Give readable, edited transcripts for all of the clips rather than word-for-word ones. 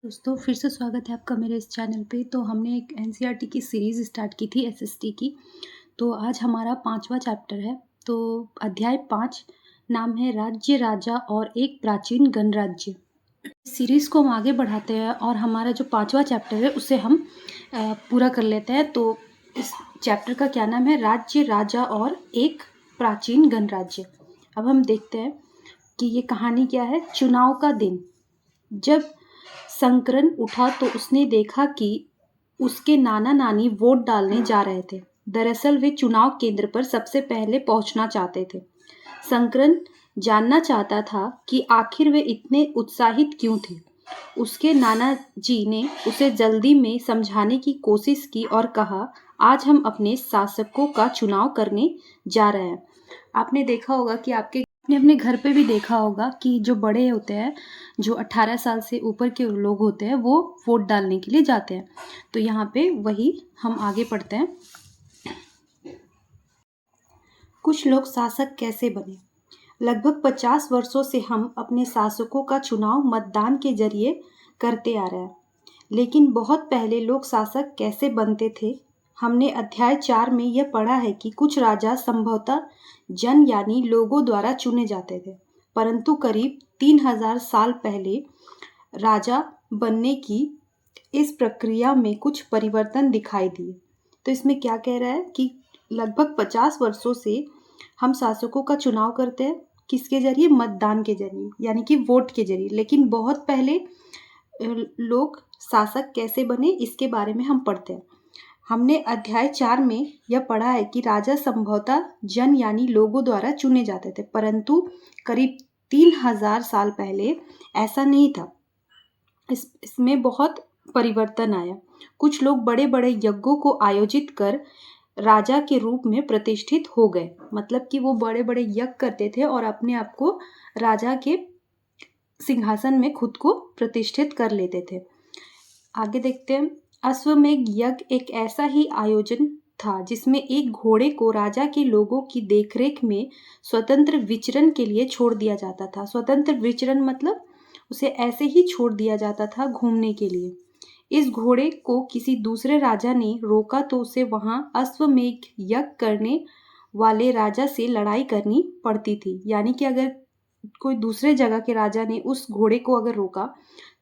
दोस्तों फिर से स्वागत है आपका मेरे इस चैनल पे। तो हमने एक एनसीईआरटी की सीरीज़ स्टार्ट की थी एसएसटी की। तो आज हमारा 5वां चैप्टर है। तो अध्याय 5 नाम है राज्य राजा और एक प्राचीन गणराज्य। सीरीज़ को हम आगे बढ़ाते हैं और हमारा जो 5वां चैप्टर है उसे हम पूरा कर लेते हैं। तो इस चैप्टर का क्या नाम है? राज्य राजा और एक प्राचीन गणराज्य। अब हम देखते हैं कि ये कहानी क्या है। चुनाव का दिन। जब संकरन उठा तो उसने देखा कि उसके नाना नानी वोट डालने जा रहे थे। दरअसल वे चुनाव केंद्र पर सबसे पहले पहुंचना चाहते थे। संकरन जानना चाहता था कि आखिर वे इतने उत्साहित क्यों थे। उसके नाना जी ने उसे जल्दी में समझाने की कोशिश की और कहा, आज हम अपने शासकों का चुनाव करने जा रहे हैं। आपने देखा होगा कि आपने अपने घर पे भी देखा होगा कि जो बड़े होते हैं, जो 18 साल से ऊपर के लोग होते हैं, वो वोट डालने के लिए जाते हैं। तो यहाँ पे वही हम आगे पढ़ते हैं। कुछ लोग शासक कैसे बने। लगभग 50 वर्षों से हम अपने शासकों का चुनाव मतदान के जरिए करते आ रहे हैं। लेकिन बहुत पहले लोग शासक कैसे बनते थे? हमने अध्याय 4 में यह पढ़ा है कि कुछ राजा संभवतः जन यानी लोगों द्वारा चुने जाते थे, परंतु करीब 3000 साल पहले राजा बनने की इस प्रक्रिया में कुछ परिवर्तन दिखाई दिए। तो इसमें क्या कह रहा है कि लगभग 50 वर्षों से हम शासकों का चुनाव करते हैं। किसके जरिए? मतदान के जरिए, यानी कि वोट के जरिए। लेकिन बहुत पहले लोग शासक कैसे बने, इसके बारे में हम पढ़ते हैं। हमने अध्याय 4 में यह पढ़ा है कि राजा संभवतः जन यानी लोगों द्वारा चुने जाते थे, परंतु करीब 3000 साल पहले ऐसा नहीं था। इसमें बहुत परिवर्तन आया। कुछ लोग बड़े बड़े यज्ञों को आयोजित कर राजा के रूप में प्रतिष्ठित हो गए। मतलब कि वो बड़े बड़े यज्ञ करते थे और अपने आप को राजा के सिंहासन में खुद को प्रतिष्ठित कर लेते थे। आगे देखते हैं। अश्वमेध यज्ञ एक ऐसा ही आयोजन था जिसमें एक घोड़े को राजा के लोगों की देखरेख में स्वतंत्र विचरण के लिए छोड़ दिया जाता था। स्वतंत्र विचरण मतलब उसे ऐसे ही छोड़ दिया जाता था घूमने के लिए। इस घोड़े को किसी दूसरे राजा ने रोका तो उसे वहां अश्वमेध यज्ञ करने वाले राजा से लड़ाई करनी पड़ती थी। यानी कि अगर कोई दूसरे जगह के राजा ने उस घोड़े को अगर रोका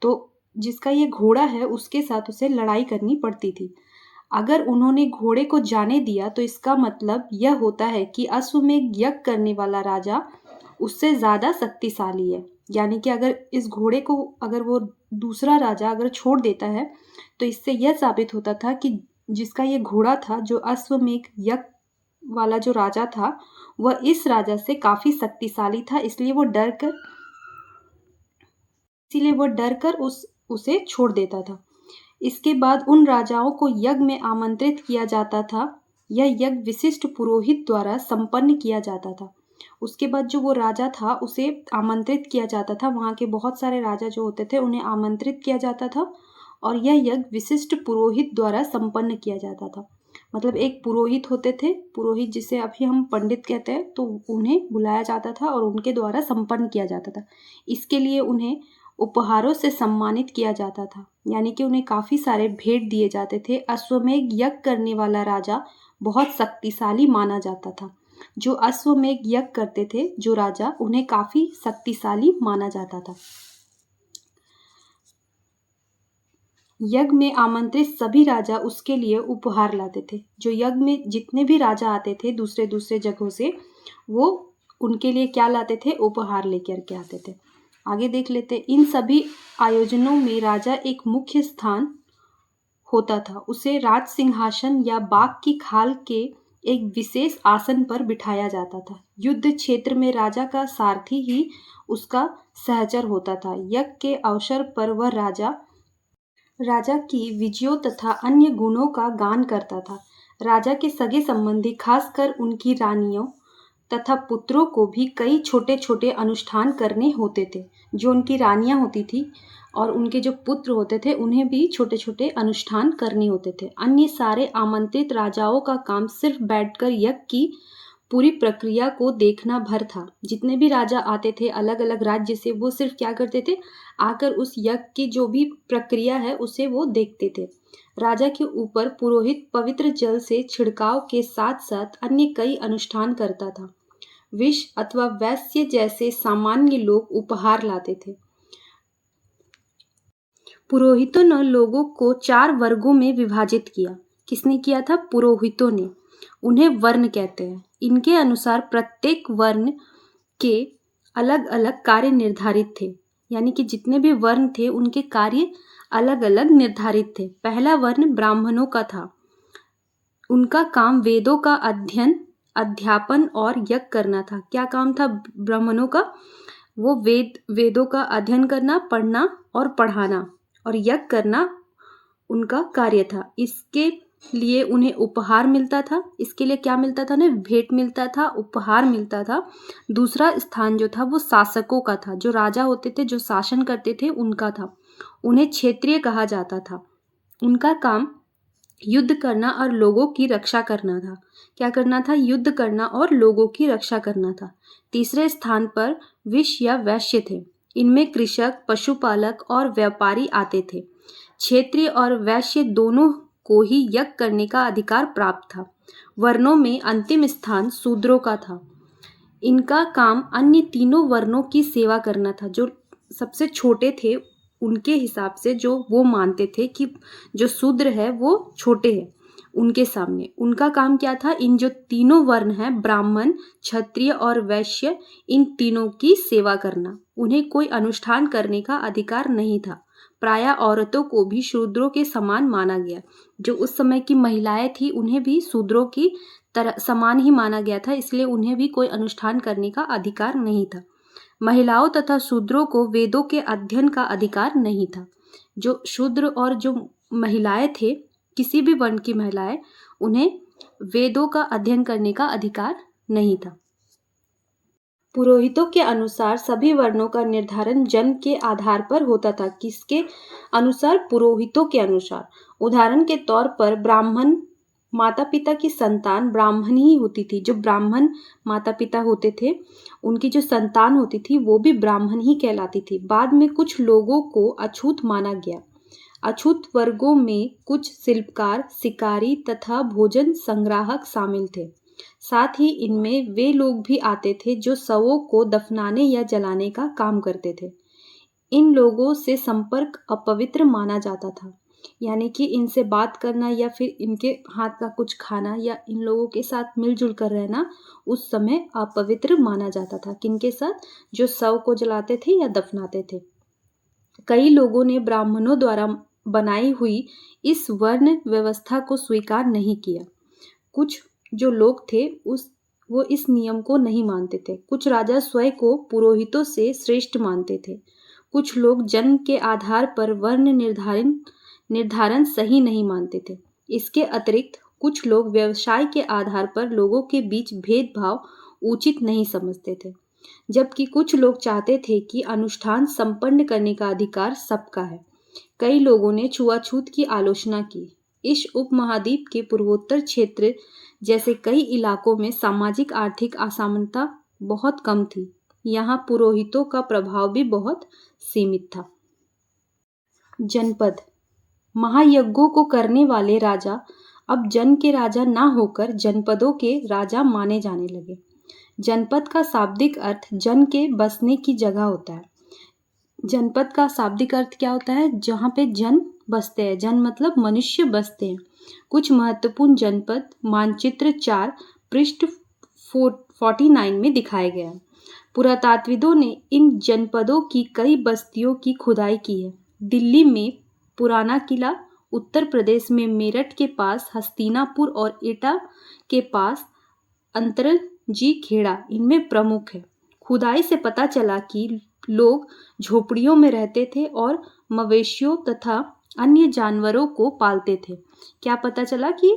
तो जिसका ये घोड़ा है उसके साथ उसे लड़ाई करनी पड़ती थी। अगर उन्होंने घोड़े को जाने दिया तो इसका मतलब यह होता है कि अश्वमेध यज्ञ करने वाला राजा उससे ज्यादा शक्तिशाली है। यानी कि अगर इस घोड़े को अगर वो दूसरा राजा अगर छोड़ देता है तो इससे यह साबित होता था कि जिसका ये घोड़ा था, जो अश्वमेध यज्ञ वाला जो राजा था, वह इस राजा से काफी शक्तिशाली था। इसीलिए वो डर कर उसे छोड़ देता था। इसके बाद उन राजाओं को यज्ञ में आमंत्रित किया जाता था। यह यज्ञ विशिष्ट पुरोहित द्वारा संपन्न किया जाता था। उसके बाद जो वो राजा था उसे आमंत्रित किया जाता था। वहाँ के बहुत सारे राजा जो होते थे उन्हें आमंत्रित किया जाता था और यह यज्ञ विशिष्ट पुरोहित द्वारा संपन्न किया जाता था। मतलब एक पुरोहित होते थे, पुरोहित जिसे अभी हम पंडित कहते हैं, तो उन्हें बुलाया जाता था और उनके द्वारा संपन्न किया जाता था। इसके लिए उन्हें उपहारों से सम्मानित किया जाता था। यानी कि उन्हें काफी सारे भेंट दिए जाते थे। अश्वमेध यज्ञ करने वाला राजा बहुत शक्तिशाली माना जाता था। जो अश्वमेध यज्ञ करते थे जो राजा, उन्हें काफी शक्तिशाली माना जाता था। यज्ञ में आमंत्रित सभी राजा उसके लिए उपहार लाते थे। जो यज्ञ में जितने भी राजा आते थे दूसरे दूसरे जगहों से, वो उनके लिए क्या लाते थे? उपहार लेकर के आते थे। आगे देख लेते। इन सभी आयोजनों में राजा एक मुख्य स्थान होता था। उसे राज सिंहासन या बाघ की खाल के एक विशेष आसन पर बिठाया जाता था। युद्ध क्षेत्र में राजा का सारथी ही उसका सहचर होता था। यज्ञ के अवसर पर वह राजा की विजयों तथा अन्य गुणों का गान करता था। राजा के सगे संबंधी, खासकर उनकी रानियों तथा पुत्रों को भी कई छोटे छोटे अनुष्ठान करने होते थे। जो उनकी रानियां होती थी और उनके जो पुत्र होते थे उन्हें भी छोटे छोटे अनुष्ठान करने होते थे। अन्य सारे आमंत्रित राजाओं का काम सिर्फ बैठकर यज्ञ की पूरी प्रक्रिया को देखना भर था। जितने भी राजा आते थे अलग अलग राज्य से, वो सिर्फ क्या करते थे, आकर उस यज्ञ की जो भी प्रक्रिया है उसे वो देखते थे। राजा के ऊपर पुरोहित पवित्र जल से छिड़काव के साथ साथ अन्य कई अनुष्ठान करता था। विष अथवा वैश्य जैसे सामान्य लोग उपहार लाते थे। पुरोहितों ने लोगों को 4 वर्गों में विभाजित किया। किसने किया था? पुरोहितों ने। उन्हें वर्ण कहते हैं। इनके अनुसार प्रत्येक वर्ण के अलग अलग कार्य निर्धारित थे, यानी कि जितने भी वर्ण थे उनके कार्य अलग अलग निर्धारित थे। पहला वर्ण ब्राह्मणों का था। उनका काम वेदों का अध्ययन, अध्यापन और यज्ञ करना था। क्या काम था ब्राह्मणों का? वो वेदों का अध्ययन करना, पढ़ना और पढ़ाना और यज्ञ करना उनका कार्य था। इसके लिए उन्हें उपहार मिलता था। इसके लिए क्या मिलता था? उन्हें भेंट मिलता था, उपहार मिलता था। दूसरा स्थान जो था वो शासकों का था। जो राजा होते थे, जो शासन करते थे, उनका था। उन्हें क्षत्रिय कहा जाता था। उनका काम युद्ध करना और लोगों की रक्षा करना था। क्या करना था? युद्ध करना और लोगों की रक्षा करना था। तीसरे स्थान पर विष या वैश्य थे। इनमें कृषक, पशुपालक और व्यापारी आते थे। क्षत्रिय और वैश्य दोनों को ही यज्ञ करने का अधिकार प्राप्त था। वर्णों में अंतिम स्थान शूद्रों का था। इनका काम अन्य तीनों वर्णों की सेवा करना था। जो सबसे छोटे थे उनके हिसाब से, जो वो मानते थे कि जो शूद्र है वो छोटे हैं उनके सामने, उनका काम क्या था? इन जो तीनों वर्ण हैं, ब्राह्मण, क्षत्रिय और वैश्य, इन तीनों की सेवा करना। उन्हें कोई अनुष्ठान करने का अधिकार नहीं था। प्रायः औरतों को भी शूद्रों के समान माना गया। जो उस समय की महिलाएं थी उन्हें भी शूद्रों की तरह समान ही माना गया था, इसलिए उन्हें भी कोई अनुष्ठान करने का अधिकार नहीं था। महिलाओं तथा शूद्रों को वेदों के अध्ययन का अधिकार नहीं था। जो शूद्र और जो महिलाएं थे, किसी भी वर्ण की महिलाएं, उन्हें वेदों का अध्ययन करने का अधिकार नहीं था। पुरोहितों के अनुसार सभी वर्णों का निर्धारण जन्म के आधार पर होता था। किसके अनुसार? पुरोहितों के अनुसार। उदाहरण के तौर पर ब्राह्मण माता पिता की संतान ब्राह्मण ही होती थी। जो ब्राह्मण माता पिता होते थे उनकी जो संतान होती थी वो भी ब्राह्मण ही कहलाती थी। बाद में कुछ लोगों को अछूत माना गया। अछूत वर्गों में कुछ शिल्पकार, शिकारी तथा भोजन संग्राहक शामिल थे। साथ ही इनमें वे लोग भी आते थे जो शवों को दफनाने या जलाने का काम करते थे। इन लोगों से संपर्क अपवित्र माना जाता था, यानी कि इनसे बात करना या फिर इनके हाथ का कुछ खाना या इन लोगों के साथ मिलजुल कर रहना उस समय अपवित्र माना जाता था। किनके साथ? जो शव को जलाते थे या दफनाते थे। कई लोगों ने ब्राह्मणों द्वारा बनाई हुई इस वर्ण व्यवस्था को स्वीकार नहीं किया। कुछ जो लोग थे वो इस नियम को नहीं मानते थे। कुछ राजा स्वयं को पुरोहितों से श्रेष्ठ मानते थे। कुछ लोग जन्म के आधार पर वर्ण निर्धारण सही नहीं मानते थे। इसके अतिरिक्त कुछ लोग व्यवसाय के आधार पर लोगों के बीच भेदभाव उचित नहीं समझते थे, जबकि कुछ लोग चाहते थे कि अनुष्ठान संपन्न करने का अधिकार सबका है। कई लोगों ने छुआछूत की आलोचना की। इस उपमहाद्वीप के पूर्वोत्तर क्षेत्र जैसे कई इलाकों में सामाजिक आर्थिक असमानता बहुत कम थी। यहाँ पुरोहितों का प्रभाव भी बहुत सीमित था। जनपद। महायज्ञों को करने वाले राजा अब जन के राजा ना होकर जनपदों के राजा माने जाने लगे। जनपद का शाब्दिक अर्थ जन के बसने की जगह होता है। जनपद का शाब्दिक अर्थ क्या होता है? जहाँ पे जन बसते हैं। जन मतलब मनुष्य बसते हैं। कुछ महत्वपूर्ण जनपद मानचित्र 4 पृष्ठ 49 में दिखाए गए हैं। पुरातात्विदों ने इन जनपदों की कई बस्तियों की खुदाई की है। दिल्ली में पुराना किला, उत्तर प्रदेश में मेरठ के पास हस्तिनापुर और एटा के पास अंतरजी खेड़ा इनमें प्रमुख है। खुदाई से पता चला कि लोग झोपड़ियों में रहते थे और मवेशियों तथा अन्य जानवरों को पालते थे। क्या पता चला कि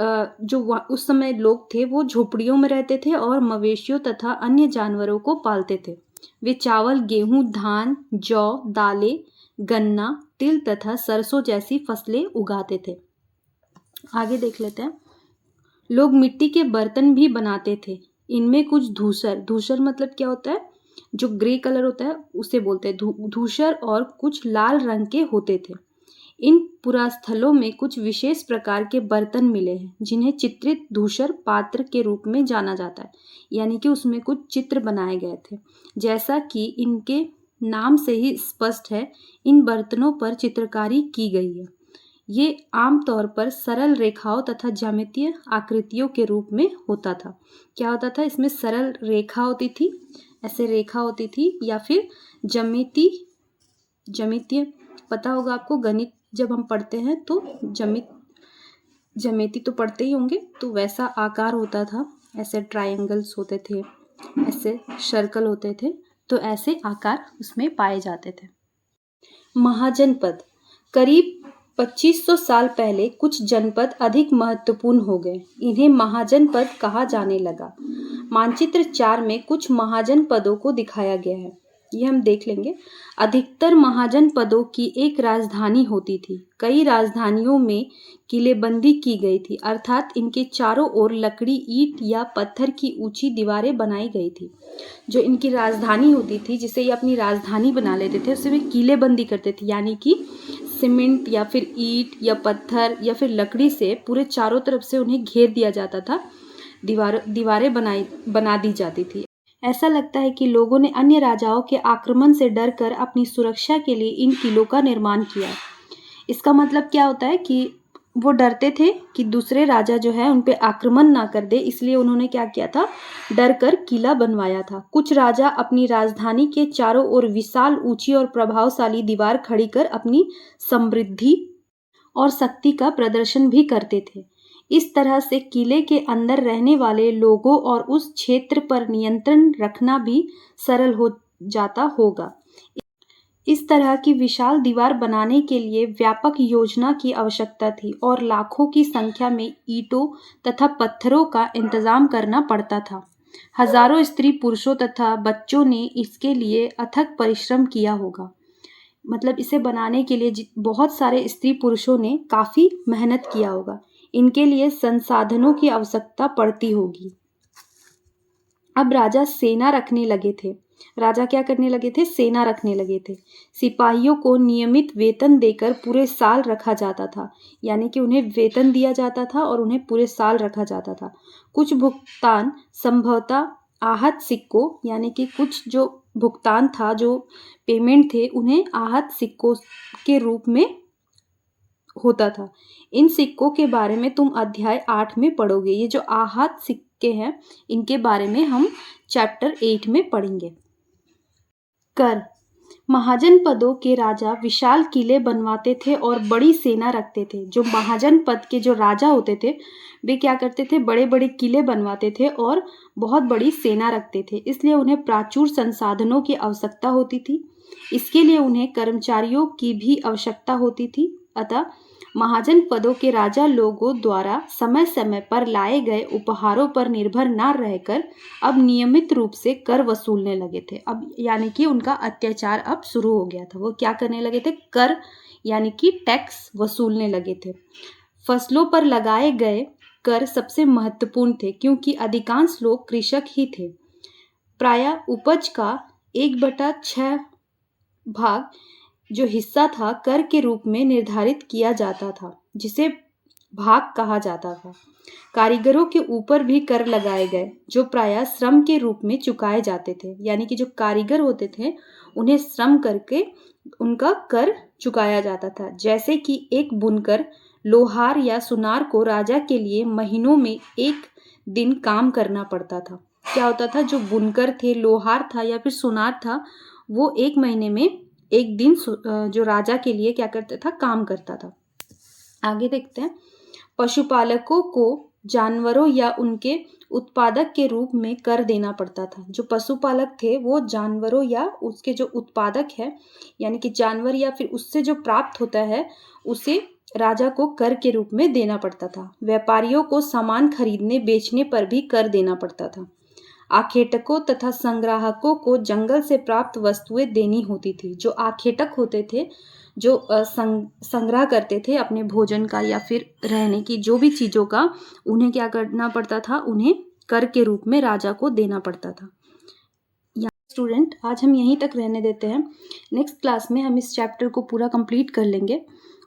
जो उस समय लोग थे वो झोपड़ियों में रहते थे और मवेशियों तथा अन्य जानवरों को पालते थे। वे चावल, गेहूं, धान, जौ, दालें, गन्ना, तिल तथा सरसों जैसी फसलें उगाते थे। आगे देख लेते हैं। लोग मिट्टी के बर्तन भी बनाते थे। इनमें कुछ धूसर, धूसर मतलब क्या होता है, जो ग्रे कलर होता है उसे बोलते हैं धूसर, और कुछ लाल रंग के होते थे। इन पुरास्थलों में कुछ विशेष प्रकार के बर्तन मिले हैं जिन्हें चित्रित धूसर पात्र के रूप में जाना जाता है, यानी कि उसमें कुछ चित्र बनाए गए थे। जैसा कि इनके नाम से ही स्पष्ट है, इन बर्तनों पर चित्रकारी की गई है। ये आमतौर पर सरल रेखाओं तथा ज्यामितीय आकृतियों के रूप में होता था। क्या होता था इसमें? सरल रेखा होती थी, ऐसे रेखा होती थी, या फिर ज्यामितीय, पता होगा आपको, गणित जब हम पढ़ते हैं तो ज्यामिति तो पढ़ते ही होंगे, तो वैसा आकार होता था। ऐसे ट्रायंगल्स होते थे, ऐसे सर्कल होते थे, तो ऐसे आकार उसमें पाए जाते थे। महाजनपद, करीब 2500 साल पहले कुछ जनपद अधिक महत्वपूर्ण हो गए। इन्हें महाजनपद कहा जाने लगा। मानचित्र 4 में कुछ महाजनपदों को दिखाया गया है, ये हम देख लेंगे। अधिकतर महाजनपदों की एक राजधानी होती थी। कई राजधानियों में किलेबंदी की गई थी, अर्थात इनके चारों ओर लकड़ी, ईंट या पत्थर की ऊंची दीवारें बनाई गई थी। जो इनकी राजधानी होती थी, जिसे ये अपनी राजधानी बना लेते थे, उसे वे किलेबंदी करते थे, यानी कि सीमेंट या फिर ईंट या पत्थर या फिर लकड़ी से पूरे चारों तरफ से उन्हें घेर दिया जाता था। दीवारें बना दी जाती थी। ऐसा लगता है कि लोगों ने अन्य राजाओं के आक्रमण से डरकर अपनी सुरक्षा के लिए इन किलों का निर्माण किया। इसका मतलब क्या होता है कि वो डरते थे कि दूसरे राजा जो है उन पे आक्रमण ना कर दे, इसलिए उन्होंने क्या किया था, डर कर किला बनवाया था। कुछ राजा अपनी राजधानी के चारों ओर विशाल, ऊंची और प्रभावशाली दीवार खड़ी कर अपनी समृद्धि और शक्ति का प्रदर्शन भी करते थे। इस तरह से किले के अंदर रहने वाले लोगों और उस क्षेत्र पर नियंत्रण रखना भी सरल हो जाता होगा। इस तरह की विशाल दीवार बनाने के लिए व्यापक योजना की आवश्यकता थी और लाखों की संख्या में ईंटों तथा पत्थरों का इंतजाम करना पड़ता था। हजारों स्त्री पुरुषों तथा बच्चों ने इसके लिए अथक परिश्रम किया होगा। मतलब इसे बनाने के लिए बहुत सारे स्त्री पुरुषों ने काफी मेहनत किया होगा। इनके लिए संसाधनों की आवश्यकता पड़ती होगी। अब राजा सेना रखने लगे थे। राजा क्या करने लगे थे? सेना रखने लगे थे। सिपाहियों को नियमित वेतन देकर पूरे साल रखा जाता था, यानी कि उन्हें वेतन दिया जाता था और उन्हें पूरे साल रखा जाता था। कुछ भुगतान संभवतः आहत सिक्कों, यानी कि कुछ जो भुगतान था, जो पेमेंट थे, उन्हें आहत सिक्कों के रूप में होता था। इन सिक्कों के बारे में तुम अध्याय 8 में पढ़ोगे। ये जो आहत सिक्के हैं, इनके बारे में हम चैप्टर 8 में पढ़ेंगे। कर, महाजनपदों के राजा विशाल किले बनवाते थे और बड़ी सेना रखते थे। जो महाजनपद के जो राजा होते थे, वे क्या करते थे? बड़े बड़े किले बनवाते थे और बहुत बड़ी सेना रखते थे। इसलिए उन्हें प्राचुर संसाधनों की आवश्यकता होती थी। इसके लिए उन्हें कर्मचारियों की भी आवश्यकता होती थी। अतः महाजनपदों के राजा लोगों द्वारा समय समय पर लाए गए उपहारों पर निर्भर न रहकर अब नियमित रूप से कर वसूलने लगे थे। अब यानी कि उनका अत्याचार अब शुरू हो गया था। वो क्या करने लगे थे? कर यानी कि टैक्स वसूलने लगे थे। फसलों पर लगाए गए कर सबसे महत्वपूर्ण थे, क्योंकि अधिकांश लोग कृषक ही थे। प्रायः उपज का 1/6 भाग जो हिस्सा था कर के रूप में निर्धारित किया जाता था, जिसे भाग कहा जाता था। कारीगरों के ऊपर भी कर लगाए गए, जो प्रायः श्रम के रूप में चुकाए जाते थे। यानी कि जो कारीगर होते थे, उन्हें श्रम करके उनका कर चुकाया जाता था। जैसे कि एक बुनकर, लोहार या सुनार को राजा के लिए महीनों में एक दिन काम करना पड़ता था। क्या होता था? जो बुनकर थे, लोहार था या फिर सुनार था, वो एक महीने में एक दिन जो राजा के लिए क्या करता था? काम करता था। आगे देखते हैं। पशुपालकों को जानवरों या उनके उत्पादक के रूप में कर देना पड़ता था। जो पशुपालक थे, वो जानवरों या उसके जो उत्पादक है, यानी कि जानवर या फिर उससे जो प्राप्त होता है, उसे राजा को कर के रूप में देना पड़ता था। व्यापारियों को सामान खरीदने बेचने पर भी कर देना पड़ता था। आखेटकों तथा संग्राहकों को जंगल से प्राप्त वस्तुएं देनी होती थी। जो आखेटक होते थे, जो संग्रह करते थे अपने भोजन का या फिर रहने की जो भी चीज़ों का, उन्हें क्या करना पड़ता था, उन्हें कर के रूप में राजा को देना पड़ता था। स्टूडेंट, आज हम यहीं तक रहने देते हैं। नेक्स्ट क्लास में हम इस चैप्टर को पूरा कंप्लीट कर लेंगे।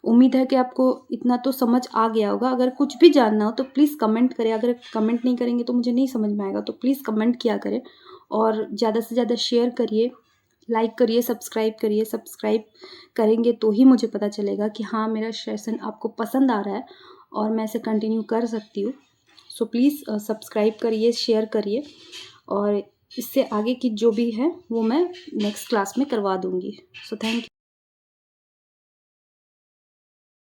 उम्मीद है कि आपको इतना तो समझ आ गया होगा। अगर कुछ भी जानना हो तो प्लीज़ कमेंट करें। अगर कमेंट नहीं करेंगे तो मुझे नहीं समझ में आएगा, तो प्लीज़ कमेंट किया करें और ज़्यादा से ज़्यादा शेयर करिए, लाइक करिए, सब्सक्राइब करिए। सब्सक्राइब करेंगे तो ही मुझे पता चलेगा कि हाँ, मेरा सेशन आपको पसंद आ रहा है और मैं इसे कंटिन्यू कर सकती हूँ। सो प्लीज़ सब्सक्राइब करिए, शेयर करिए और इससे आगे की जो भी है वो मैं नेक्स्ट क्लास में करवा दूँगी। So thank you.